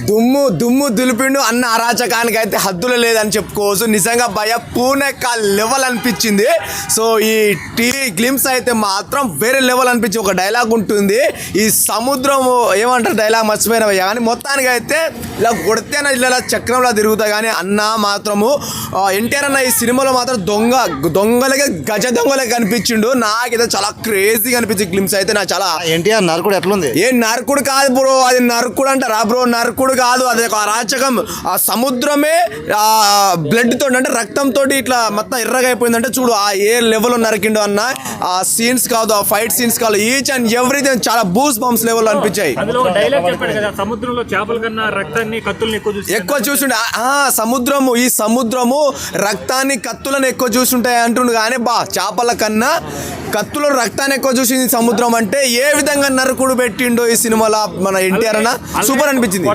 దుమ్ము దుమ్ము దులిపిండు అన్న అరాచకానికి అయితే హద్దులు లేదని చెప్పుకోవచ్చు. నిజంగా భయ పూనెక్క లెవెల్ అనిపించింది. సో ఈ గ్లిమ్స్ అయితే మాత్రం వేరే లెవెల్ అనిపించి ఒక డైలాగ్ ఉంటుంది, ఈ సముద్రం ఏమంటారు డైలాగ్ మర్చిపోయిన కానీ మొత్తానికి అయితే ఇలా కొడితేనే ఇలా చక్రంలో తిరుగుతాయి. కానీ అన్న మాత్రము ఎన్టీఆర్ అన్న ఈ సినిమాలో మాత్రం దొంగలకే గజ దొంగలకి కనిపించిండు. నాకైతే చాలా క్రేజీగా అనిపించింది గ్లిమ్స్ అయితే. నాకు చాలా ఎన్టీఆర్ నరకుడు ఎట్లుంది? ఏ నరకుడు కాదు బ్రో, అది నరకుడు అంటారా బ్రో? నరకుడు కాదు, అది ఒక అరాచకం. ఆ సముద్రమే బ్లడ్ తోటి అంటే రక్తంతో ఇట్లా మొత్తం ఎర్రగా అయిపోయిందంటే చూడు ఆ ఏ లెవెల్ నరికిండు అన్న. ఆ సీన్స్ కాదు, ఆ ఫైట్ సీన్స్ కాదు, ఈచ్ అండ్ ఎవ్రీథింగ్ చాలా బూస్ బంప్స్ లెవెల్ అనిపించాయి. సముద్రంలో చేపల కన్నా రక్తాన్ని కత్తుల్ని ఎక్కువ చూసుంటే సముద్రము ఈ సముద్రము రక్తాన్ని కత్తులను ఎక్కువ చూసుంటాయి అంటుండు. కానీ చేపల కన్నా కత్తుల రక్తాన్ని ఎక్కువ చూసింది సముద్రం. అంటే ఏ విధంగా నరకుడు పెట్టిండో ఈ సినిమాలో మన ఎన్టీఆర్ అన్న సూపర్ అనిపించింది.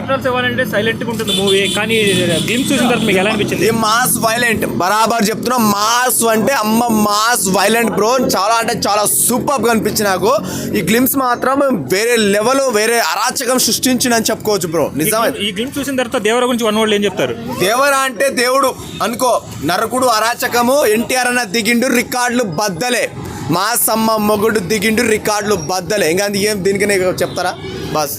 మాస్ వైలెంట్ బరాబర్ చెప్తున్నా, మాస్ అంటే అమ్మ మాస్ వైలెంట్ బ్రో. చాలా అంటే చాలా సూపర్ గా అనిపించింది నాకు. ఈ గ్లిమ్స్ మాత్రం వేరే లెవెల్, వేరే అరాచకం సృష్టించిందని చెప్పుకోవచ్చు బ్రో. నిజమే. ఈ గ్లిమ్స్ చూసిన తర్వాత దేవర గురించి వన్ వర్డ్ ఏం చెప్తారు? దేవర అంటే దేవుడు అనుకో, నరకుడు అరాచకము, ఎన్టీఆర్ అన్న దిగిండు రికార్డులు బద్దలే, మాస్ అమ్మ మొగుడు దిగిండు రికార్డులు బద్దలే. ఇంకా ఏం దీనికనే చెప్తారా బస్.